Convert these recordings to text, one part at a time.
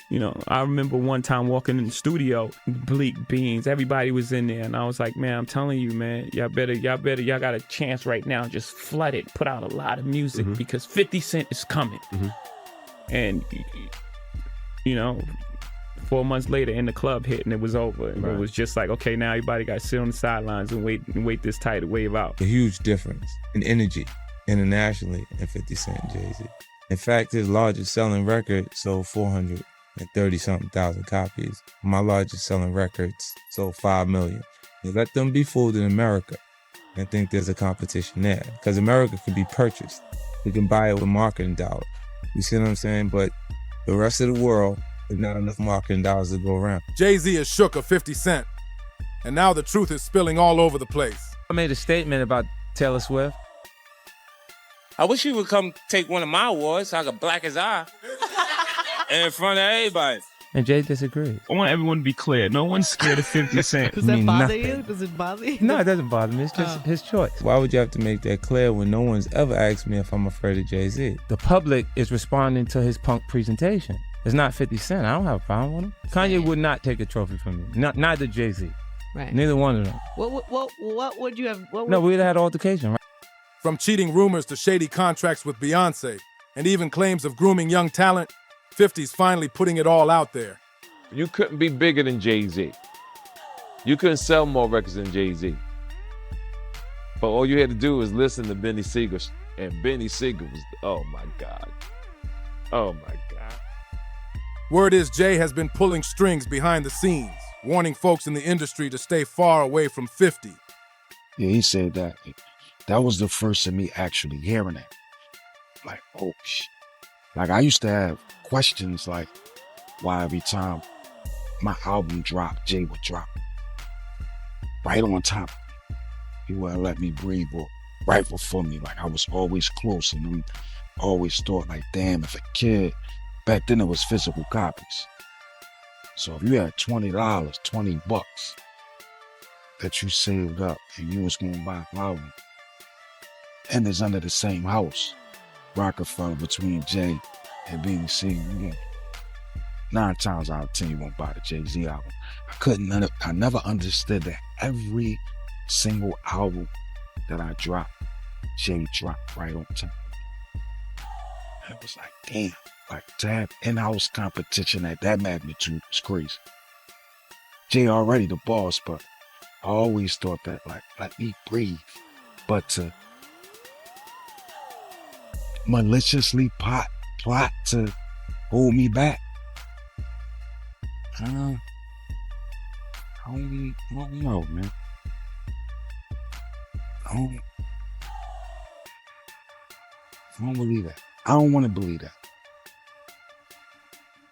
You know, I remember one time walking in the studio, Bleak Beans, everybody was in there, and I was like, man, I'm telling you, man, y'all got a chance right now. Just flood it, put out a lot of music because 50 Cent is coming. And, you know, 4 months later, In the Club hit, and it was over. And it was just like, okay, now everybody got to sit on the sidelines and wait this tidal wave out. A huge difference in energy internationally in 50 Cent and Jay-Z. In fact, his largest selling record sold 430-something thousand copies. My largest selling records sold 5 million. You let them be fooled in America and think there's a competition there. Because America can be purchased. We can buy it with marketing dollars. You see what I'm saying? But the rest of the world, there's not enough marketing dollars to go around. Jay-Z is shook of 50 Cent. And now the truth is spilling all over the place. I made a statement about Taylor Swift. I wish you would come take one of my awards so I could black his eye in front of everybody. And Jay disagreed. I want everyone to be clear. No one's scared of 50 Cent. Does that bother you? Does it bother you? No, it doesn't bother me. It's just his choice. Why would you have to make that clear when no one's ever asked me if I'm afraid of Jay-Z? The public is responding to his punk presentation. It's not 50 Cent. I don't have a problem with him. Kanye would not take a trophy from me. Neither Jay-Z. Right. Neither one of them. What would you have? No, we'd have had altercation, right? From cheating rumors to shady contracts with Beyonce, and even claims of grooming young talent, 50's finally putting it all out there. You couldn't be bigger than Jay-Z. You couldn't sell more records than Jay-Z. But all you had to do was listen to Benny Siegel, and Benny Siegel was, oh my God. Oh my God. Word is Jay has been pulling strings behind the scenes, warning folks in the industry to stay far away from 50. Yeah, he said that. That was the first of me actually hearing it. Like, oh, shit. Like, I used to have questions like, why every time my album dropped, Jay would drop right on top. He wouldn't let me breathe or right before me. Like, I was always close, and I always thought, like, damn, if a kid, back then it was physical copies. So if you had $20, $20 that you saved up and you was gonna buy an album, and it's under the same house, Rockefeller, between Jay and BBC. 9 times out of 10, you won't buy the Jay-Z album. I never understood that every single album that I dropped, Jay dropped right on time. It was like, damn, like to have in-house competition at that magnitude is crazy. Jay already the boss, but I always thought that, like, let me breathe. But to maliciously plot to hold me back, I don't know, man. I don't believe that. I don't want to believe that.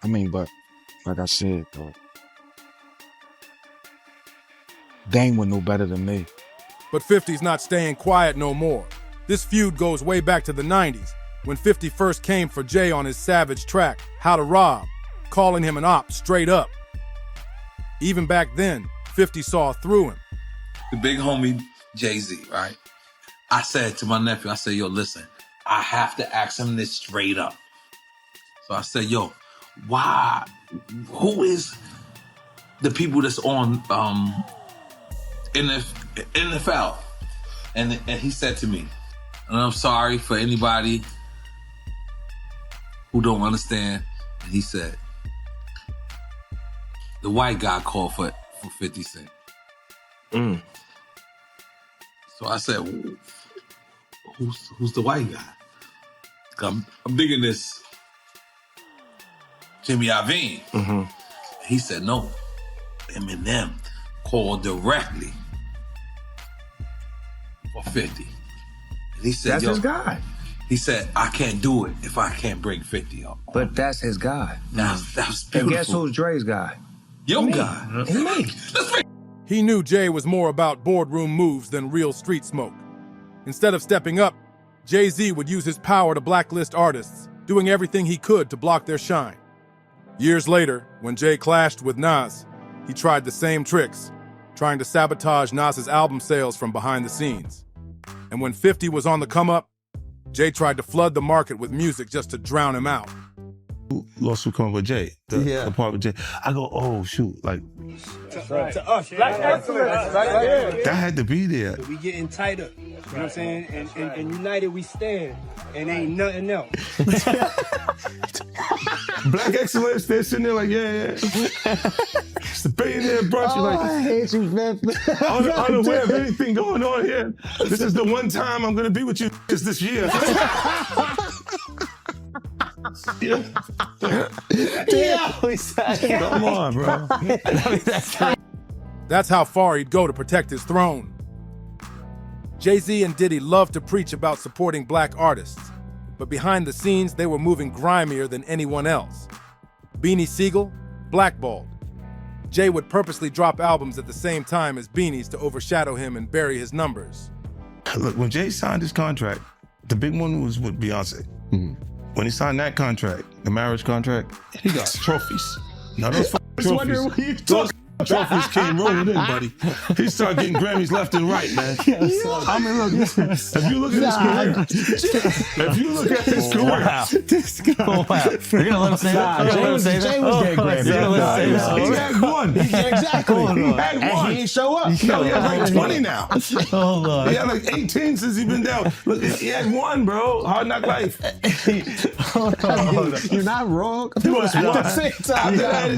I mean, but like I said, though, Dame would know better than me. But 50's not staying quiet no more. This feud goes way back to the 90s, when 50 first came for Jay on his Savage track, How to Rob, calling him an op straight up. Even back then, 50 saw through him. The big homie Jay-Z, right? I said to my nephew, I said, yo, listen, I have to ask him this straight up. So I said, yo, why, who is the people that's on NFL? And he said to me, and I'm sorry for anybody who don't understand, and he said, the white guy called for 50 Cent. So I said, who's the white guy? I'm digging this Jimmy Iovine. He said, no, Eminem called directly for 50. And he said, that's his guy. He said, I can't do it if I can't bring 50 up. But that's his guy. That was beautiful. And guess who's Dre's guy? Your guy. Me. He knew Jay was more about boardroom moves than real street smoke. Instead of stepping up, Jay-Z would use his power to blacklist artists, doing everything he could to block their shine. Years later, when Jay clashed with Nas, he tried the same tricks, trying to sabotage Nas's album sales from behind the scenes. And when 50 was on the come up, Jay tried to flood the market with music just to drown him out. lawsuit come up with Jay, the part with Jay. I go, oh shoot, like To us, Black excellence, that had to be there. We getting tighter, you know what I'm saying? And united we stand, and ain't nothing else. Black excellence, they're sitting there like, yeah. It's the billionaire brunch. Like, I hate you, man. Unaware of anything going on here. This is the one time I'm gonna be with you this year. Come on, bro. That's how far he'd go to protect his throne. Jay-Z and Diddy loved to preach about supporting black artists, but behind the scenes, they were moving grimier than anyone else. Beanie Siegel, blackballed. Jay would purposely drop albums at the same time as Beanie's to overshadow him and bury his numbers. Look, when Jay signed his contract, the big one was with Beyonce. When he signed that contract, the marriage contract, he got trophies. Now those trophies, those trophies came rolling in, buddy. He started getting Grammys left and right, man. I mean, look, if you look at his career, You're gonna let him say that? Jay was getting Grammys. He had one. Exactly. He had one. And he didn't show up. No, he has like 20 now. Oh, Lord. He had like 18 since he's been down. Look, he had one, bro. Hard Knock Life. You're not wrong. He was At one. the same time. After that, he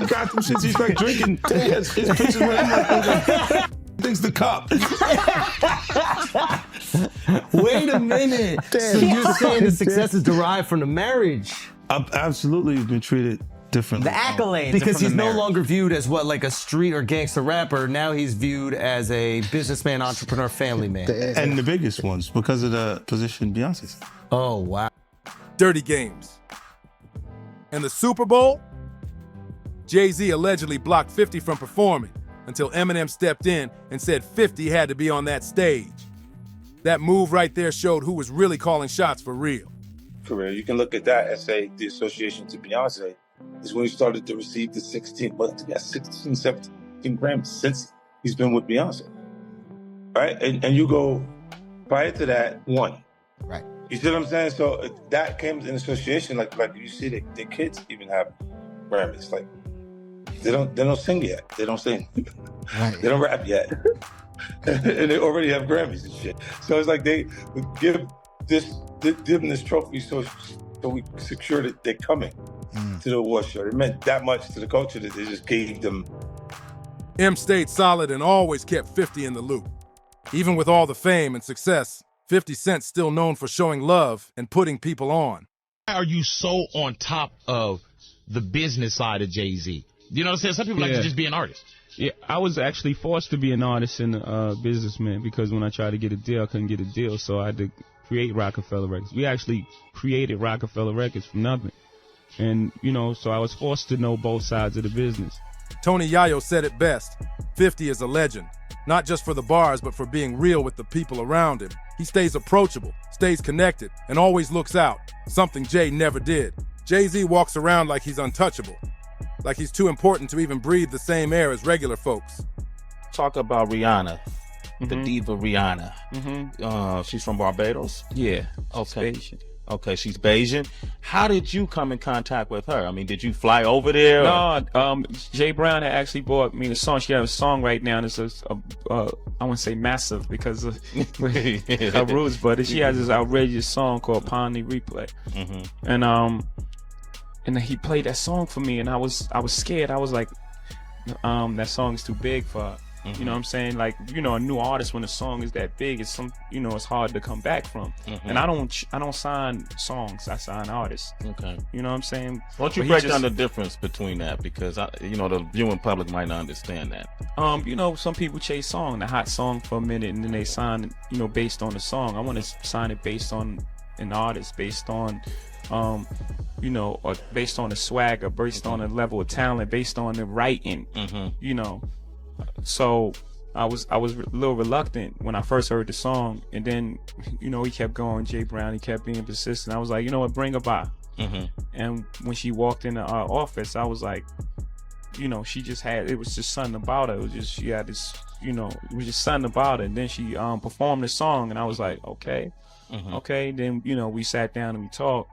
got them shits. He's like drinking. His pictures with him like, thinks the cup. Wait a minute. So you're saying the success is derived from the marriage? I've absolutely been treated differently. The accolades. Because he's no longer viewed as what, like a street or gangster rapper. Now he's viewed as a businessman, entrepreneur, family man. And the biggest ones because of the position Beyonce's. Oh, wow. Dirty Games. And the Super Bowl? Jay-Z allegedly blocked 50 from performing until Eminem stepped in and said 50 had to be on that stage. That move right there showed who was really calling shots for real. Career, you can look at that and say the association to Beyonce is when he started to receive the 16, 17 Grammys since he's been with Beyonce. Right? And you go, prior to that, one. Right. You see what I'm saying? So that came in association, like you see the kids even have Grammys. Like, they don't sing yet. They don't sing. Right. They don't rap yet. And they already have Grammys and shit. So it's like they give them this trophy so we secure that they're coming to the award show. It meant that much to the culture that they just gave them. M stayed solid and always kept 50 in the loop. Even with all the fame and success, 50 Cent's still known for showing love and putting people on. Why are you so on top of the business side of Jay-Z? You know what I'm saying? Some people like to just be an artist. Yeah, I was actually forced to be an artist and a businessman because when I tried to get a deal, I couldn't get a deal, so I had to create Rockefeller Records. We actually created Rockefeller Records from nothing. And, so I was forced to know both sides of the business. Tony Yayo said it best, 50 is a legend, not just for the bars, but for being real with the people around him. He stays approachable, stays connected, and always looks out, something Jay never did. Jay-Z walks around like he's untouchable, like he's too important to even breathe the same air as regular folks. Talk about Rihanna, the diva Rihanna. She's from Barbados? Yeah. Okay. Okay, she's Bayesian. How did you come in contact with her? I mean, did you fly over there? No, Jay Brown had actually bought me the song. She has a song right now, and it's I wouldn't say massive because of her roots, but she has this outrageous song called Pound the Replay. And then he played that song for me, and I was scared. I was like, that song is too big for her. You know what I'm saying? Like, a new artist, when a song is that big, it's it's hard to come back from. And I don't sign songs, I sign artists. Okay. You know what I'm saying? Why don't you break down the difference between that? Because the viewing public might not understand that. Some people chase the hot song for a minute, and then they sign, based on the song. I want to sign it based on an artist, based on or based on the swagger, based on the level of talent, based on the writing. So I was a little reluctant when I first heard the song, and then he kept going. Jay Brown, he kept being persistent. I was like, bring her by. And when she walked into our office, I was like, she just had, it was just something about her. It was just, she had this, it was just something about her. And then she performed the song, and I was like, okay. Okay. Then we sat down and we talked,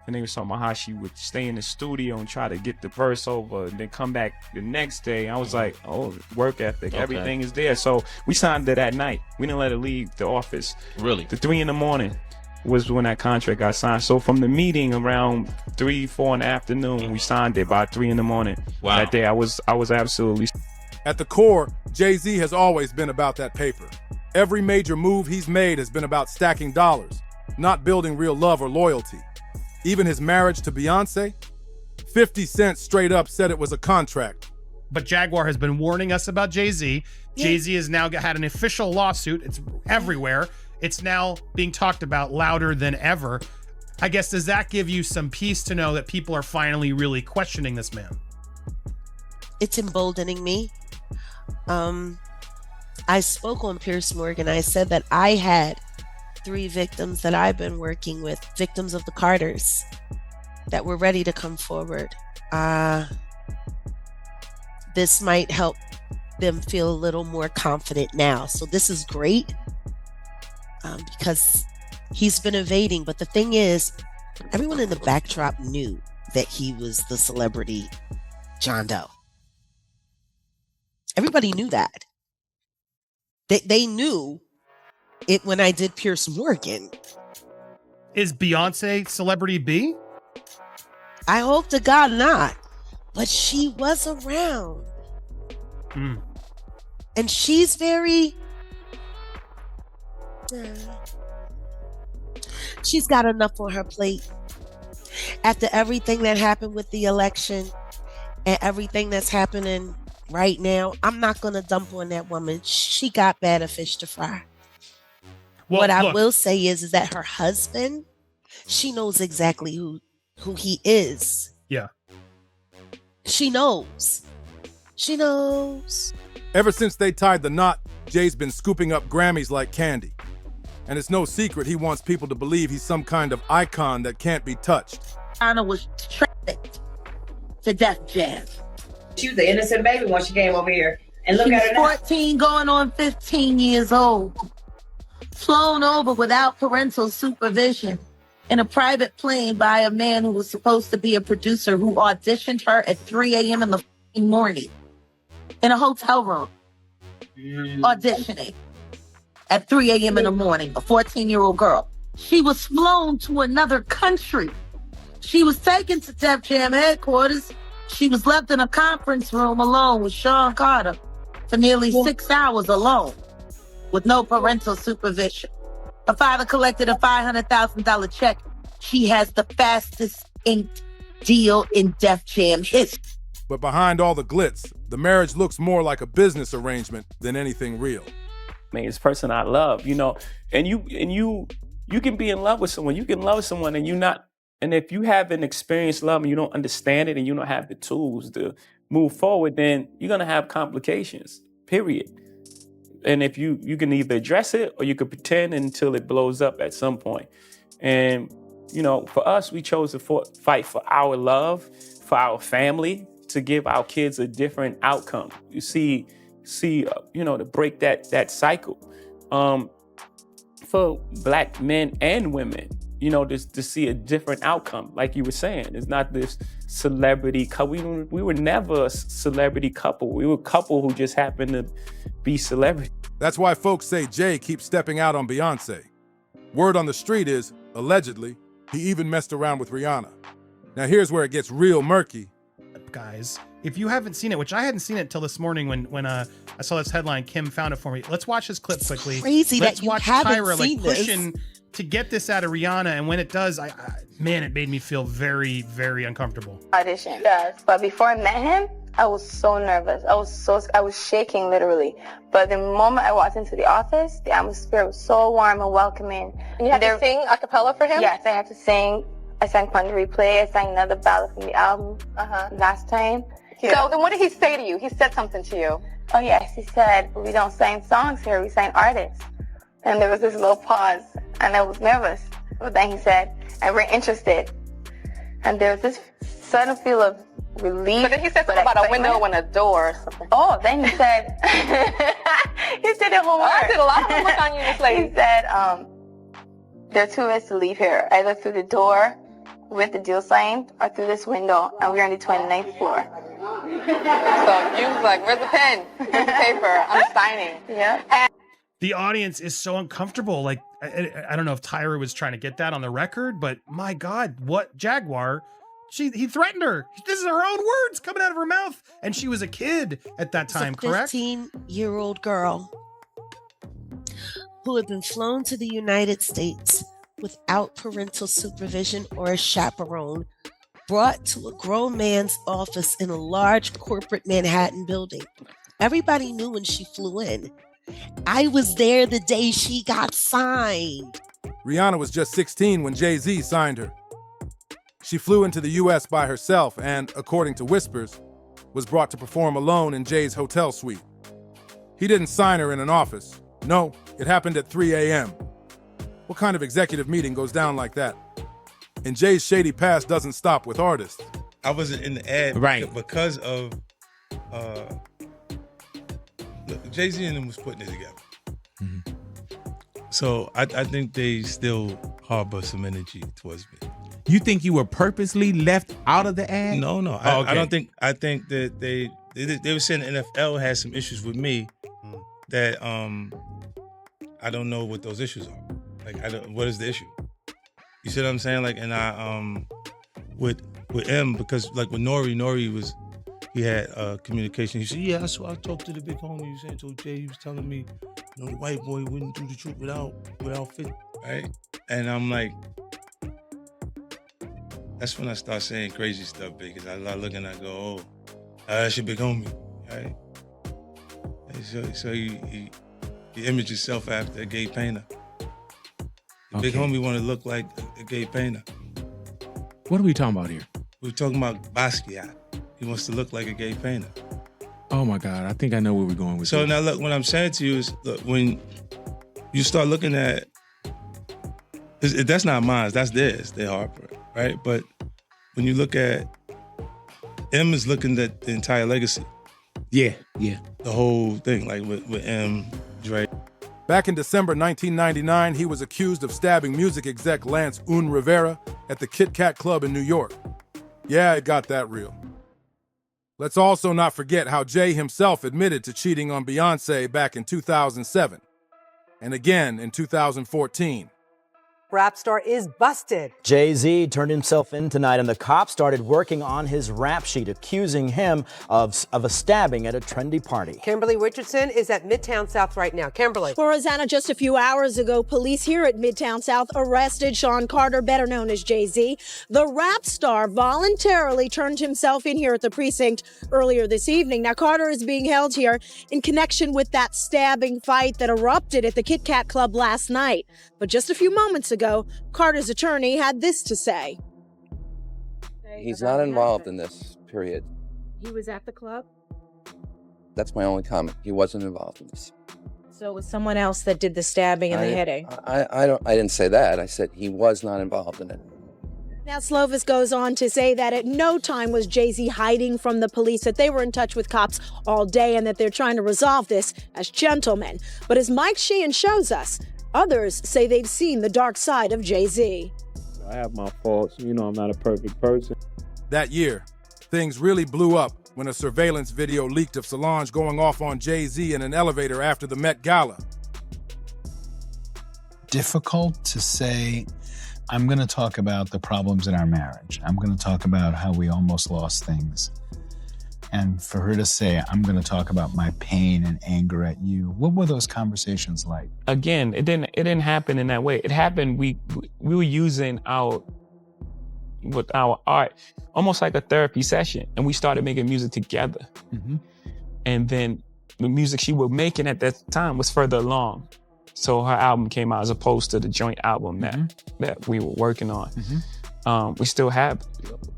and they was talking about how she would stay in the studio and try to get the verse over and then come back the next day. I was like, oh, work ethic, everything is there. So we signed it that night. We didn't let her leave the office. Really? The 3 a.m. was when that contract got signed. So from the meeting around 3, 4 in the afternoon, we signed it by 3 a.m. Wow. That day I was absolutely. At the core, Jay-Z has always been about that paper. Every major move he's made has been about stacking dollars, not building real love or loyalty. Even his marriage to Beyonce, 50 Cent straight up said it was a contract. But Jaguar has been warning us about Jay-Z. Jay-Z has now had an official lawsuit. It's everywhere. It's now being talked about louder than ever. I guess, does that give you some peace to know that people are finally really questioning this man? It's emboldening me. I spoke on Piers Morgan. I said that I had 3 victims that I've been working with, victims of the Carters, that were ready to come forward. This might help them feel a little more confident now. So this is great because he's been evading. But the thing is, everyone in the backdrop knew that he was the celebrity John Doe. Everybody knew that. They knew it when I did Piers Morgan. Is Beyonce celebrity B? I hope to God not. But she was around. And she's very... she's got enough on her plate. After everything that happened with the election and everything that's happening right now, I'm not going to dump on that woman. She got better fish to fry. Well, what I look, will say is that her husband, she knows exactly who he is. Yeah. She knows. She knows. Ever since they tied the knot, Jay's been scooping up Grammys like candy. And it's no secret he wants people to believe he's some kind of icon that can't be touched. Rihanna was trafficked to Def Jam. She was an innocent baby when she came over here. And look at her now. 14 going on 15 years old. Flown over without parental supervision in a private plane by a man who was supposed to be a producer who auditioned her at 3 a.m. in the morning in a hotel room. Auditioning at 3 a.m. in the morning, a 14-year-old girl. She was flown to another country. She was taken to Def Jam headquarters. She was left in a conference room alone with Sean Carter for nearly 6 hours alone with no parental supervision. Her father collected a $500,000 check. She has the fastest inked deal in Def Jam history. But behind all the glitz, the marriage looks more like a business arrangement than anything real. Man, it's a person I love, you know, and you can be in love with someone. You can love someone and you're not. And if you haven't experienced love and you don't understand it and you don't have the tools to move forward, then you're going to have complications, period. And if you can either address it or you can pretend until it blows up at some point. And, you know, for us, we chose to fight for our love, for our family, to give our kids a different outcome. You see, you know, to break that cycle. For Black men and women, you know, to see a different outcome, like you were saying. It's not this celebrity couple. We were never a celebrity couple. We were a couple who just happened to be celebrity. That's why folks say Jay keeps stepping out on Beyonce. Word on the street is, allegedly, he even messed around with Rihanna. Now here's where it gets real murky. Guys, if you haven't seen it, which I hadn't seen it till this morning when I saw this headline, Kim found it for me. Let's watch this clip quickly. Crazy Let's that you watch haven't Tyra seen pushing to get this out of Rihanna, and when it does, man, it made me feel very, very uncomfortable. Audition. Yes, but before I met him, I was so nervous. I was shaking literally. But the moment I walked into the office, the atmosphere was so warm and welcoming. And you had to sing a cappella for him? Yes, I had to sing. I sang Fun to Replay. I sang another ballad from the album last time. Yeah. So then what did he say to you? He said something to you. Oh yes, he said, we don't sing songs here, we sing artists. And there was this little pause, and I was nervous. But then he said, and we're interested. And there was this sudden feel of relief. But then he said something about a window and a door or something. Oh, then he said, he said it one more. I did a lot of homework on you, this lady. He said, there are 2 ways to leave here, either through the door with the deal signed or through this window, and we're on the 29th floor. So you was like, where's the pen? Where's the paper? I'm signing. Yeah. The audience is so uncomfortable. Like, I don't know if Tyra was trying to get that on the record, but my God, what Jaguar? He threatened her. This is her own words coming out of her mouth. And she was a kid at that time, correct? 15-year-old girl who had been flown to the United States without parental supervision or a chaperone, brought to a grown man's office in a large corporate Manhattan building. Everybody knew when she flew in. I was there the day she got signed. Rihanna was just 16 when Jay-Z signed her. She flew into the U.S. by herself and, according to whispers, was brought to perform alone in Jay's hotel suite. He didn't sign her in an office. No, it happened at 3 a.m. What kind of executive meeting goes down like that? And Jay's shady past doesn't stop with artists. I wasn't in the ad because of Jay-Z and them was putting it together. Mm-hmm. So I think they still harbor some energy towards me. You think you were purposely left out of the ad? No. Oh, okay. I don't think. I think that they were saying the NFL had some issues with me that I don't know what those issues are. Like, what is the issue? You see what I'm saying? Like, and I with M, because like with Nori he had communication. He said, yeah, I talked to the big homie. He said, so Jay, he was telling me, you know, the white boy wouldn't do the truth without fit, right? And I'm like, that's when I start saying crazy stuff, because I look and I go, oh, that's your big homie, right? And so he imaged himself after a gay painter. The big homie want to look like a gay painter. What are we talking about here? We're talking about Basquiat. He wants to look like a gay painter. Oh my God, I think I know where we're going with So this. now look, what I'm saying to you is, look, when you start looking at, that's not mine, that's theirs, they Harper, right? But when you look at, M is looking at the entire legacy. Yeah. The whole thing, like with M, Dre. Back in December 1999, he was accused of stabbing music exec Lance Un Rivera at the Kit Kat Club in New York. Yeah, it got that real. Let's also not forget how Jay himself admitted to cheating on Beyonce back in 2007, and again in 2014. Rap star is busted. Jay-Z turned himself in tonight, and the cops started working on his rap sheet, accusing him of a stabbing at a trendy party. Kimberly Richardson is at Midtown South right now. Kimberly. Well, Rosanna, just a few hours ago, police here at Midtown South arrested Sean Carter, better known as Jay-Z. The rap star voluntarily turned himself in here at the precinct earlier this evening. Now, Carter is being held here in connection with that stabbing fight that erupted at the Kit Kat Club last night. But just a few moments ago, Carter's attorney had this to say. He's not involved in this, period. He was at the club? That's my only comment. He wasn't involved in this. So it was someone else that did the stabbing and the hitting? I didn't say that. I said he was not involved in it. Now, Slovis goes on to say that at no time was Jay-Z hiding from the police, that they were in touch with cops all day and that they're trying to resolve this as gentlemen. But as Mike Sheehan shows us, others say they've seen the dark side of Jay-Z. I have my faults. You know, I'm not a perfect person. That year, things really blew up when a surveillance video leaked of Solange going off on Jay-Z in an elevator after the Met Gala. Difficult to say, I'm going to talk about the problems in our marriage. I'm going to talk about how we almost lost things. And for her to say, I'm going to talk about my pain and anger at you. What were those conversations like? Again, it didn't happen in that way. It happened, we were using our art almost like a therapy session. And we started making music together. Mm-hmm. And then the music she was making at that time was further along. So her album came out as opposed to the joint album that we were working on. Mm-hmm. We still have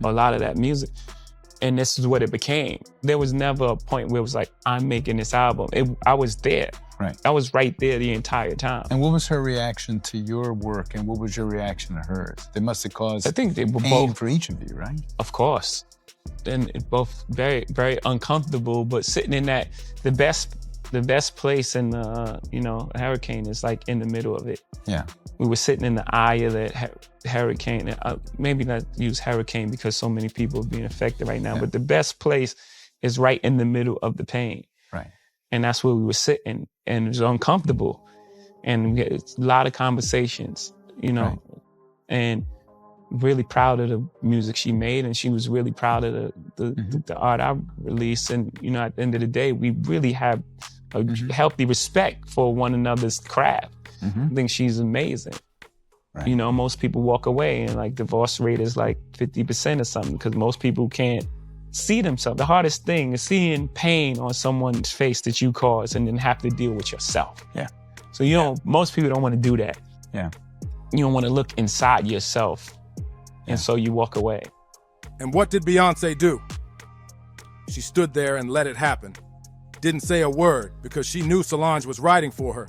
a lot of that music. And this is what it became. There was never a point where it was like, I'm making this album. I was there. Right. I was right there the entire time. And what was her reaction to your work, and what was your reaction to hers? They must have caused I think they were pain both, for each of you, right? Of course. And it both very, very uncomfortable, but sitting in that, the best the best place in the, a hurricane is like in the middle of it. Yeah. We were sitting in the eye of that hurricane. Maybe not use hurricane because so many people are being affected right now, but the best place is right in the middle of the pain. Right. And that's where we were sitting, and it was uncomfortable. And we had a lot of conversations, and really proud of the music she made, and she was really proud of the art I released. And, at the end of the day, we really have a healthy respect for one another's craft. I think she's amazing. Right. Most people walk away and like divorce rate is like 50% or something because most people can't see themselves. The hardest thing is seeing pain on someone's face that you caused and then have to deal with yourself. Yeah. So most people don't want to do that. Yeah. You don't want to look inside yourself. And so you walk away. And what did Beyonce do? She stood there and let it happen. Didn't say a word because she knew Solange was writing for her.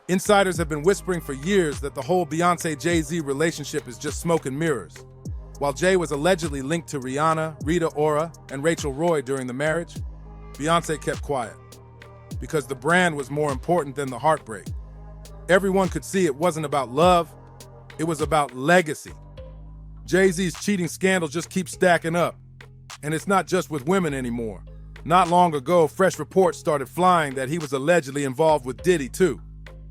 Insiders have been whispering for years that the whole Beyonce-Jay-Z relationship is just smoke and mirrors. While Jay was allegedly linked to Rihanna, Rita Ora, and Rachel Roy during the marriage, Beyonce kept quiet because the brand was more important than the heartbreak. Everyone could see it wasn't about love, it was about legacy. Jay-Z's cheating scandal just keeps stacking up, and it's not just with women anymore. Not long ago, fresh reports started flying that he was allegedly involved with Diddy too.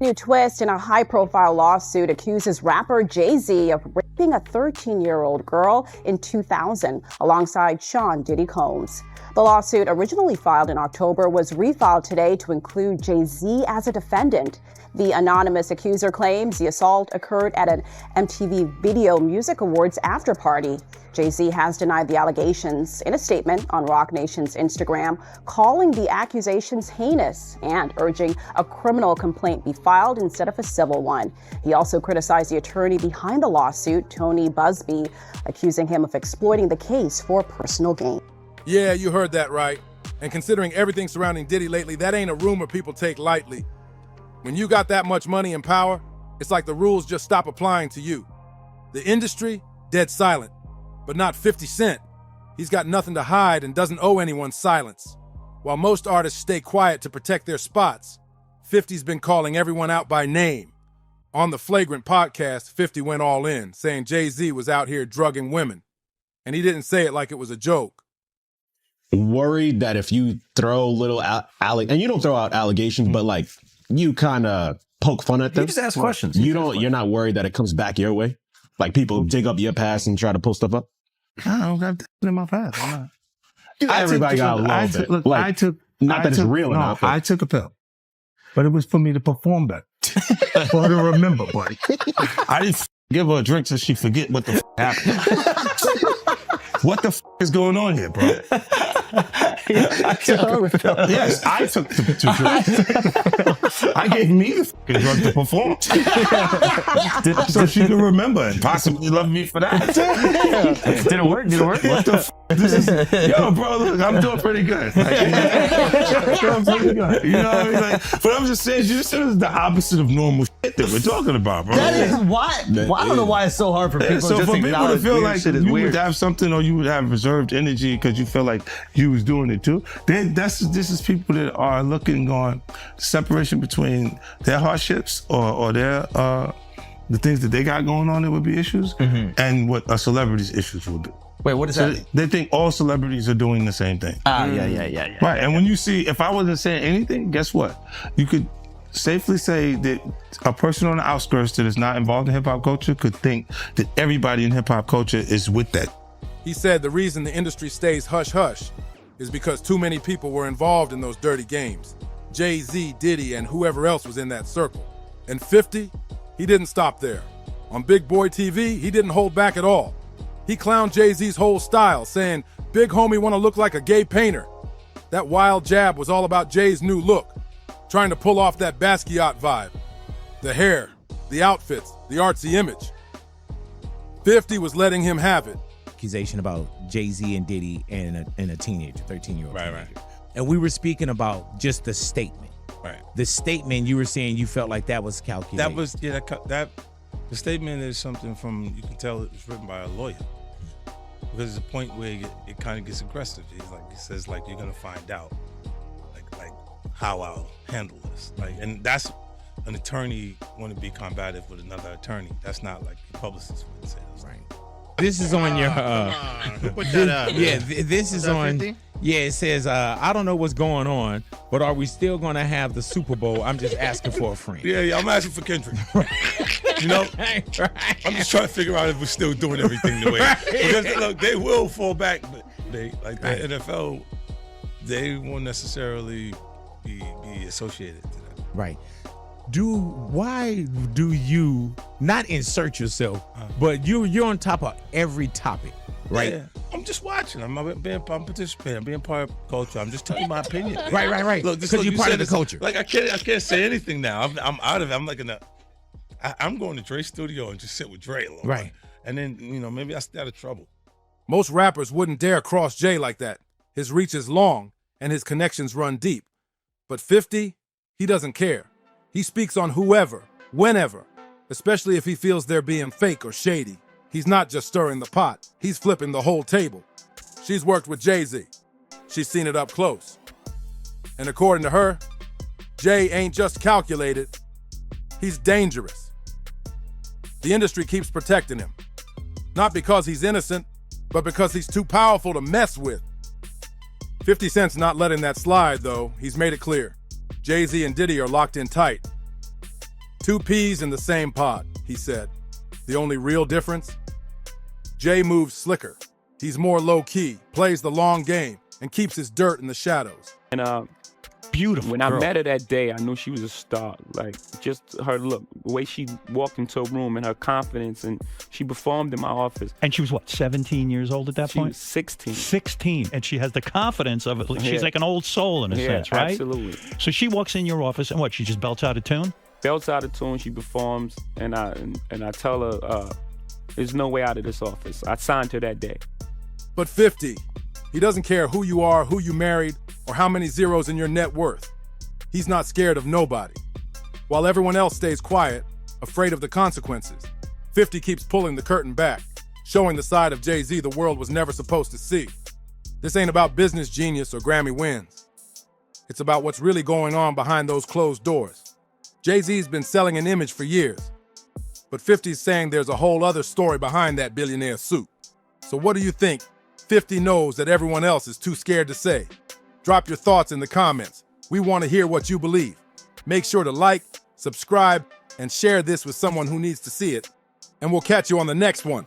New twist in a high-profile lawsuit accuses rapper Jay-Z of raping a 13-year-old girl in 2000 alongside Sean Diddy Combs. The lawsuit, originally filed in October, was refiled today to include Jay-Z as a defendant. The anonymous accuser claims the assault occurred at an MTV Video Music Awards after-party. Jay-Z has denied the allegations in a statement on Roc Nation's Instagram, calling the accusations heinous and urging a criminal complaint be filed instead of a civil one. He also criticized the attorney behind the lawsuit, Tony Busby, accusing him of exploiting the case for personal gain. Yeah, you heard that right. And considering everything surrounding Diddy lately, that ain't a rumor people take lightly. When you got that much money and power, it's like the rules just stop applying to you. The industry, dead silent. But not 50 Cent. He's got nothing to hide and doesn't owe anyone silence. While most artists stay quiet to protect their spots, 50's been calling everyone out by name. On the Flagrant podcast, 50 went all in, saying Jay-Z was out here drugging women. And he didn't say it like it was a joke. Worried that if you throw little and you don't throw out allegations, but like you kind of poke fun at them. You just ask questions. You're not worried that it comes back your way? Like people dig up your past and try to pull stuff up? I don't got that in my past. I'm not. Everybody got a little bit. Look, like, not that it's real enough. I took a pill, but it was for me to perform better. For her to remember, buddy. I didn't give her a drink so she forget what the happened. What the is going on here, bro? Yes, I took the drugs. I gave me the drug to perform. So she could remember and possibly love me for that. Did it work? What the this is, yo, bro, look, I'm doing pretty good. Like, I'm pretty good. You know what I mean? Like, but I'm just saying, this is the opposite of normal shit that we're talking about, bro. That is why. Well, I don't know why it's so hard for people so just for to people to feel like shit is you weird. would have something or you would have reserved energy because you feel like you was doing it too, then this is people that are looking on separation between their hardships or their the things that they got going on that would be issues and what a celebrity's issues would be. Wait, what is that? They think all celebrities are doing the same thing. Yeah. Right, and when you see, if I wasn't saying anything, guess what? You could safely say that a person on the outskirts that is not involved in hip-hop culture could think that everybody in hip-hop culture is with that. He said the reason the industry stays hush-hush is because too many people were involved in those dirty games. Jay-Z, Diddy, and whoever else was in that circle. And 50, he didn't stop there. On Big Boy TV, he didn't hold back at all. He clowned Jay-Z's whole style, saying, "Big homie wanna look like a gay painter." That wild jab was all about Jay's new look, trying to pull off that Basquiat vibe. The hair, the outfits, the artsy image. 50 was letting him have it. Accusation about Jay-Z and Diddy and a teenager, 13-year-old. Right. And we were speaking about just the statement. Right. The statement, you were saying you felt like that was calculated. That was, that the statement is something from, you can tell it was written by a lawyer. Because there's a point where it kind of gets aggressive. He says, like, you're going to find out. Like, how I'll handle this. Like, and that's an attorney want to be combative with another attorney. That's not like the publicist would say. Right. This is on your. Put that up. Yeah, this is on. 50? Yeah, it says, I don't know what's going on, but are we still going to have the Super Bowl? I'm just asking for a friend. Yeah, I'm asking for Kendrick. You know, I'm just trying to figure out if we're still doing everything the way. Because look, they will fall back, but they like the NFL, they won't necessarily be associated to that. Right. Why do you not insert yourself, but you're on top of every topic, right? Yeah. I'm just watching. I'm participating. I'm being part of culture. I'm just telling my opinion. Right. Look, because you're part of the culture. Like I can't say anything now. I'm out of it. I'm like I'm going to Dre's studio and just sit with Dre a little Right. bit. And then, maybe I stay out of trouble. Most rappers wouldn't dare cross Jay like that. His reach is long and his connections run deep. But 50, he doesn't care. He speaks on whoever, whenever, especially if he feels they're being fake or shady. He's not just stirring the pot, he's flipping the whole table. She's worked with Jay-Z. She's seen it up close. And according to her, Jay ain't just calculated, he's dangerous. The industry keeps protecting him. Not because he's innocent, but because he's too powerful to mess with. 50 Cent's not letting that slide, though. He's made it clear. Jay-Z and Diddy are locked in tight. 2 peas in the same pod, he said. The only real difference? Jay moves slicker. He's more low-key, plays the long game, and keeps his dirt in the shadows. And beautiful. When I met her that day, I knew she was a star. Like, just her look, the way she walked into a room and her confidence, and she performed in my office. And she was, what, 17 years old at that point? She was 16. 16. And she has the confidence of it. She's Yeah. like an old soul in a sense, right? Absolutely. So she walks in your office and what, she just belts out a tune? Belts out of tune, she performs, and I tell her, there's no way out of this office. I signed her that day. But 50, he doesn't care who you are, who you married, or how many zeros in your net worth. He's not scared of nobody. While everyone else stays quiet, afraid of the consequences, 50 keeps pulling the curtain back, showing the side of Jay-Z the world was never supposed to see. This ain't about business genius or Grammy wins. It's about what's really going on behind those closed doors. Jay-Z's been selling an image for years, but 50's saying there's a whole other story behind that billionaire suit. So what do you think 50 knows that everyone else is too scared to say? Drop your thoughts in the comments. We want to hear what you believe. Make sure to like, subscribe, and share this with someone who needs to see it. And we'll catch you on the next one.